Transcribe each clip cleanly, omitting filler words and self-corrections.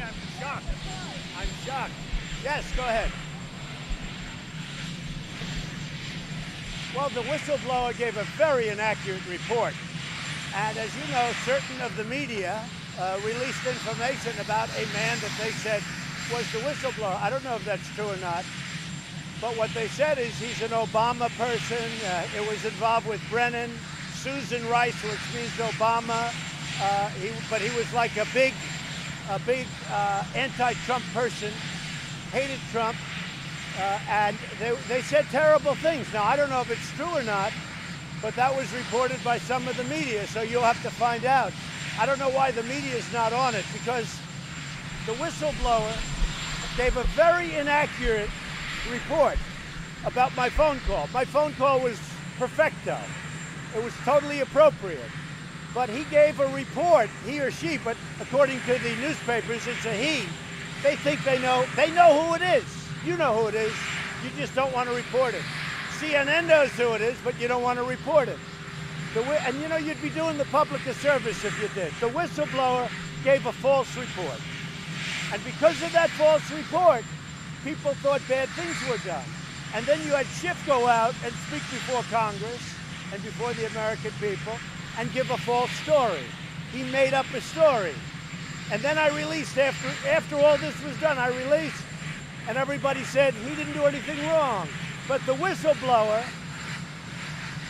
I'm shocked. I'm shocked. Yes, go ahead. Well, the whistleblower gave a very inaccurate report. And as you know, certain of the media released information about a man that they said was the whistleblower. I don't know if that's true or not. But what they said is he's an Obama person. It was involved with Brennan, Susan Rice, which means Obama. But he was like a big anti-Trump person, hated Trump, and they said terrible things. Now, I don't know if it's true or not, but that was reported by some of the media, so you'll have to find out. I don't know why the media is not on it, because the whistleblower gave a very inaccurate report about my phone call. My phone call was perfecto. It was totally appropriate. But he gave a report, he or she, but according to the newspapers, it's a he. They think they know who it is. You know who it is. You just don't want to report it. CNN knows who it is, but you don't want to report it. And you know, you'd be doing the public a service if you did. The whistleblower gave a false report. And because of that false report, people thought bad things were done. And then you had Schiff go out and speak before Congress and before the American people and give a false story. He made up a story. And then I released, after all this was done, I released, and everybody said he didn't do anything wrong. But the whistleblower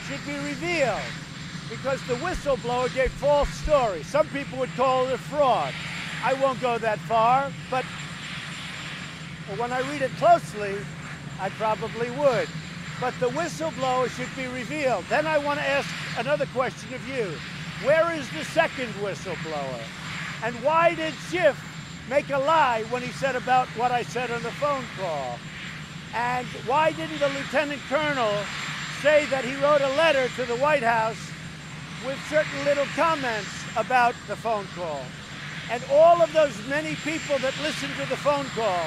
should be revealed, because the whistleblower gave false stories. Some people would call it a fraud. I won't go that far, but when I read it closely, I probably would. But the whistleblower should be revealed. Then I want to ask another question of you. Where is the second whistleblower? And why did Schiff make a lie when he said about what I said on the phone call? And why didn't the lieutenant colonel say that he wrote a letter to the White House with certain little comments about the phone call? And all of those many people that listened to the phone call,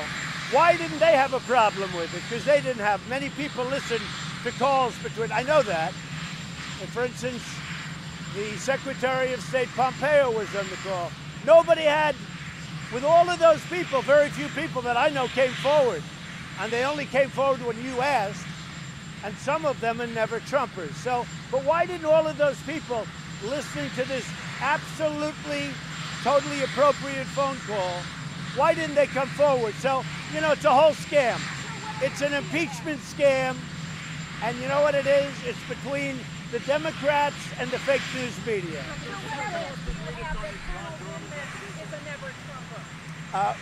why didn't they have a problem with it? Because they didn't have. Many people listened to calls between, I know that. And for instance, the Secretary of State Pompeo was on the call. Nobody had, with all of those people, very few people that I know came forward. And they only came forward when you asked. And some of them are never Trumpers. So, but why didn't all of those people listening to this absolutely, totally appropriate phone call, why didn't they come forward? So, you know, it's a whole scam. It's an impeachment scam. And you know what it is? It's between the Democrats and the fake news media.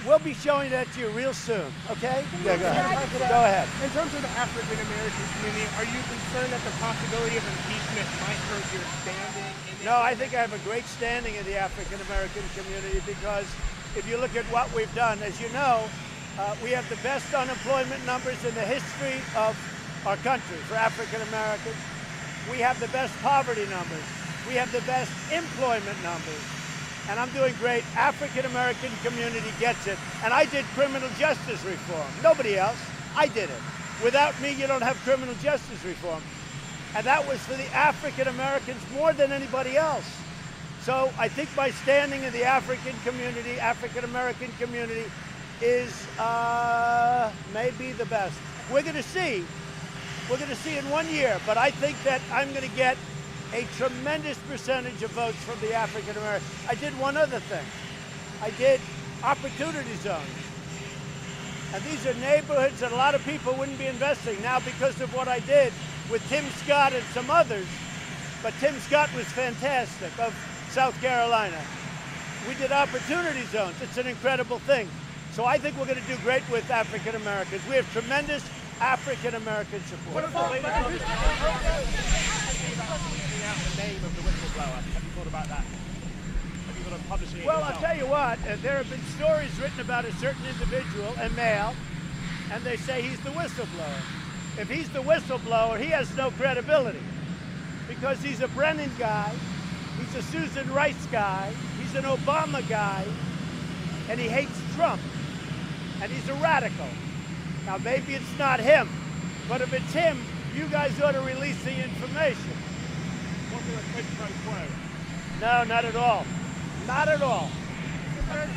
We'll be showing that to you real soon, okay? Yeah, go ahead. Go ahead. In terms of the African American community, are you concerned that the possibility of impeachment might hurt your standing? No, I think I have a great standing in the African American community, because if you look at what we've done, as you know, we have the best unemployment numbers in the history of our country for African Americans. We have the best poverty numbers. We have the best employment numbers. And I'm doing great. African American community gets it. And I did criminal justice reform. Nobody else. I did it. Without me, you don't have criminal justice reform. And that was for the African Americans more than anybody else. So I think my standing in the African community, African American community, is maybe the best. We're going to see. We're going to see in 1 year. But I think that I'm going to get a tremendous percentage of votes from the African American. I did one other thing. I did opportunity zones. And these are neighborhoods that a lot of people wouldn't be investing now because of what I did with Tim Scott and some others. But Tim Scott was fantastic, of South Carolina. We did opportunity zones. It's an incredible thing. So I think we're going to do great with African Americans. We have tremendous African American support. What about the name of the whistleblower? Have you thought about that? Have you thought of publishing it yourself? I'll tell you what, there have been stories written about a certain individual, a male, and they say he's the whistleblower. If he's the whistleblower, he has no credibility, because he's a Brennan guy, he's a Susan Rice guy, he's an Obama guy, and he hates Trump, and he's a radical. Now, maybe it's not him, but if it's him, you guys ought to release the information. Was there a quid pro quo? No, not at all. Not at all. Very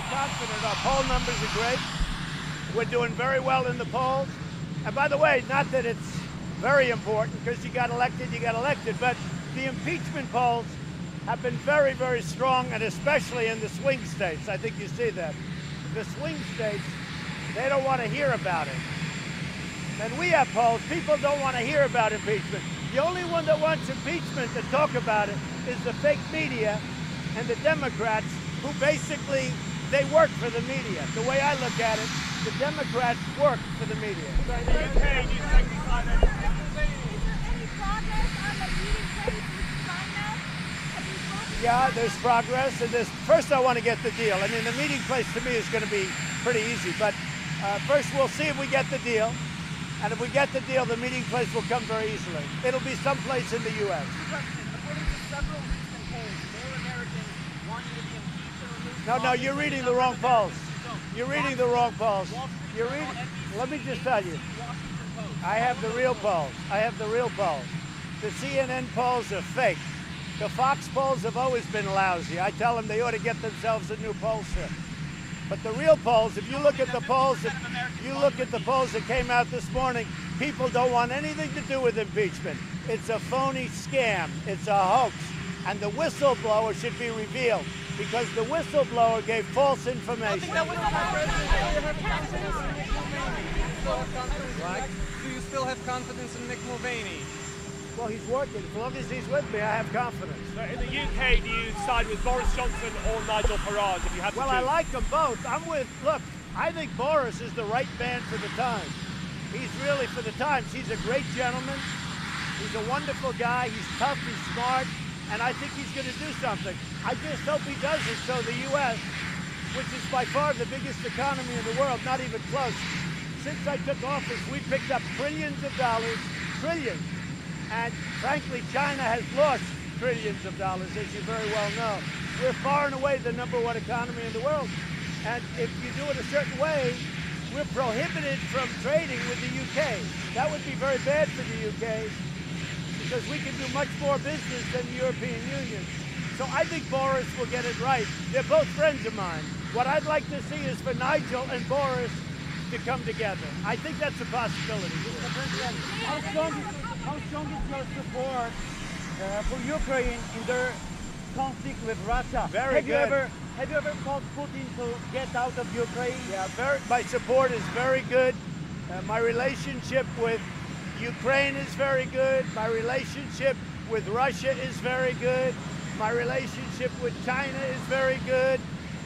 confident. Our poll numbers are great. We're doing very well in the polls. And by the way, not that it's very important because you got elected, but the impeachment polls have been very, very strong, and especially in the swing states. I think you see that. The swing states, they don't want to hear about it. And we have polls. People don't want to hear about impeachment. The only one that wants impeachment to talk about it is the fake media and the Democrats, who basically, they work for the media. The way I look at it, the Democrats work for the media. Yeah, there's progress, and first I want to get the deal. I mean, the meeting place to me is going to be pretty easy, but first we'll see if we get the deal, and if we get the deal, the meeting place will come very easily. It'll be someplace in the U.S. According to several recent polls, more Americans want you to be impeached or removed. No, you're reading the wrong polls. You're reading the wrong polls. You're reading. Let me just tell you, I have the real polls. The CNN polls are fake. The Fox polls have always been lousy. I tell them they ought to get themselves a new poll strip. But the real polls, if you look at the polls that came out this morning, people don't want anything to do with impeachment. It's a phony scam. It's a hoax. And the whistleblower should be revealed because the whistleblower gave false information. Do you still have confidence in Mick Mulvaney? Well, he's working. As long as he's with me, I have confidence. So in the UK, do you side with Boris Johnson or Nigel Farage if you have to Well, choose? I like them both. Look, I think Boris is the right man for the times. He's really for the times. He's a great gentleman. He's a wonderful guy. He's tough, he's smart, and I think he's going to do something. I just hope he does it so the U.S., which is by far the biggest economy in the world, not even close. Since I took office, we picked up trillions of dollars, trillions. And frankly, China has lost trillions of dollars, as you very well know. We're far and away the #1 economy in the world. And if you do it a certain way, we're prohibited from trading with the UK. That would be very bad for the UK because we can do much more business than the European Union. So I think Boris will get it right. They're both friends of mine. What I'd like to see is for Nigel and Boris to come together. I think that's a possibility. Mr. President, how strong is your support for Ukraine in their conflict with Russia? Very good. Have you ever called Putin to get out of Ukraine? Yeah, my support is very good. My relationship with Ukraine is very good. My relationship with Russia is very good. My relationship with China is very good.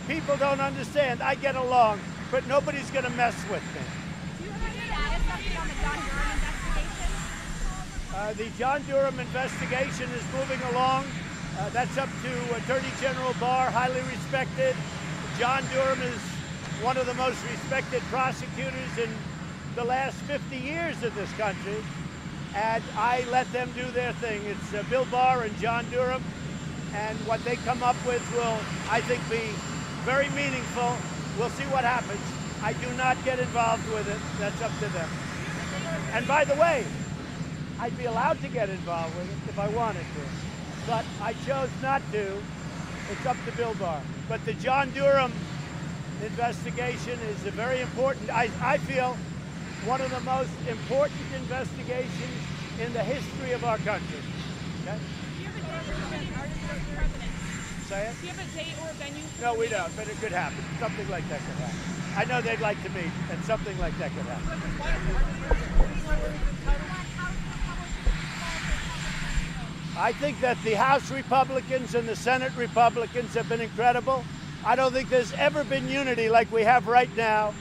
People don't understand. I get along, but nobody's going to mess with me. Do you have any status update on the John Durham investigation? The John Durham investigation is moving along. That's up to Attorney General Barr, highly respected. John Durham is one of the most respected prosecutors in the last 50 years of this country. And I let them do their thing. It's Bill Barr and John Durham. And what they come up with will, I think, be very meaningful. We'll see what happens. I do not get involved with it. That's up to them. And by the way, I'd be allowed to get involved with it if I wanted to. But I chose not to. It's up to Bill Barr. But the John Durham investigation is a very important, I feel, one of the most important investigations in the history of our country. Okay? Do you have a date or a venue for the president? Say it? Do you have a date or a venue? No, we don't, but it could happen. Something like that could happen. I know they'd like to meet, and something like that could happen. I think that the House Republicans and the Senate Republicans have been incredible. I don't think there's ever been unity like we have right now.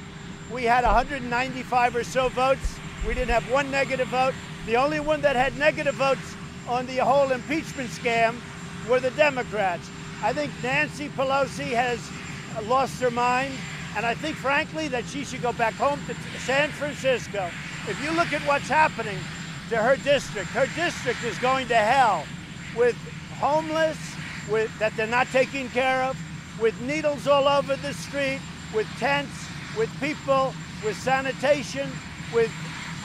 We had 195 or so votes. We didn't have one negative vote. The only one that had negative votes on the whole impeachment scam were the Democrats. I think Nancy Pelosi has lost her mind, and I think, frankly, that she should go back home to San Francisco. If you look at what's happening to her district is going to hell with homeless, that they're not taking care of, with needles all over the street, with tents, with people, with sanitation, with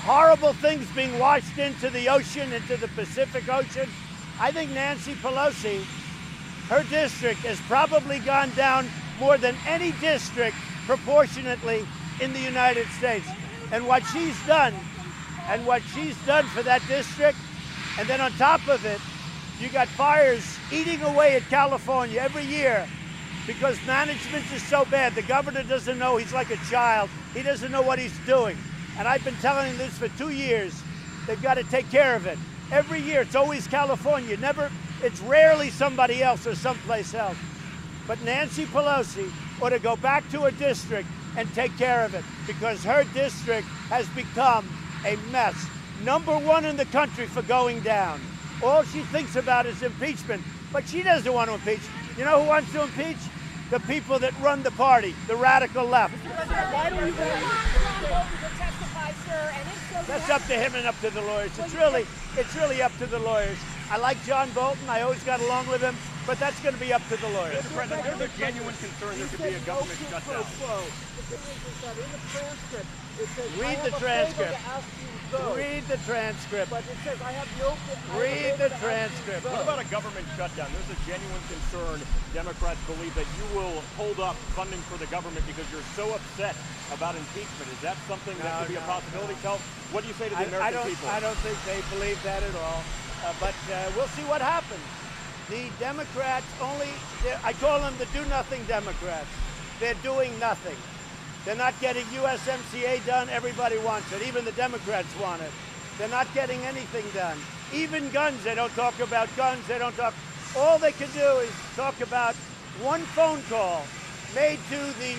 horrible things being washed into the ocean, into the Pacific Ocean. I think Nancy Pelosi, her district has probably gone down more than any district proportionately in the United States. And what she's done for that district, and then on top of it, you got fires eating away at California every year because management is so bad. The governor doesn't know. He's like a child. He doesn't know what he's doing. And I've been telling him this for 2 years. They've got to take care of it. Every year, it's always California. It's rarely somebody else or someplace else. But Nancy Pelosi ought to go back to her district and take care of it because her district has become a mess. #1 in the country for going down. All she thinks about is impeachment, but she doesn't want to impeach. You know who wants to impeach? The people that run the party, the radical left. Why don't you want John Bolton to testify, sir? And if so, That's up to him and up to the lawyers. It's really up to the lawyers. I like John Bolton. I always got along with him, but that's going to be up to the lawyers. Mr. President, there's a genuine concern there could be a government shutdown. Read the transcript. Read the transcript. But it says I have no. Read the transcript. What about a government shutdown? There's a genuine concern. Democrats believe that you will hold up funding for the government because you're so upset about impeachment. Is that something that could be a possibility? What do you say to the American people? I don't think they believe that at all. But we'll see what happens. The Democrats I call them the do-nothing Democrats. They're doing nothing. They're not getting USMCA done. Everybody wants it. Even the Democrats want it. They're not getting anything done. Even guns, they don't talk about guns. All they can do is talk about one phone call made to the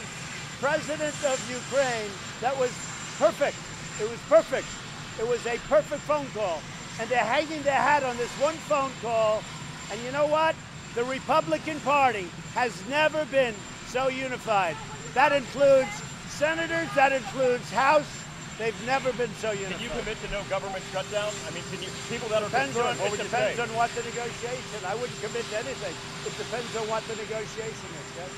president of Ukraine that was perfect. It was perfect. It was a perfect phone call. And they're hanging their hat on this one phone call. And you know what? The Republican Party has never been so unified. That includes senators, that includes House. They've never been so unified. Can you commit to no government shutdown? I mean, people that are concerned, what would you say? It depends on what the negotiation. I wouldn't commit to anything. It depends on what the negotiation is. Yes?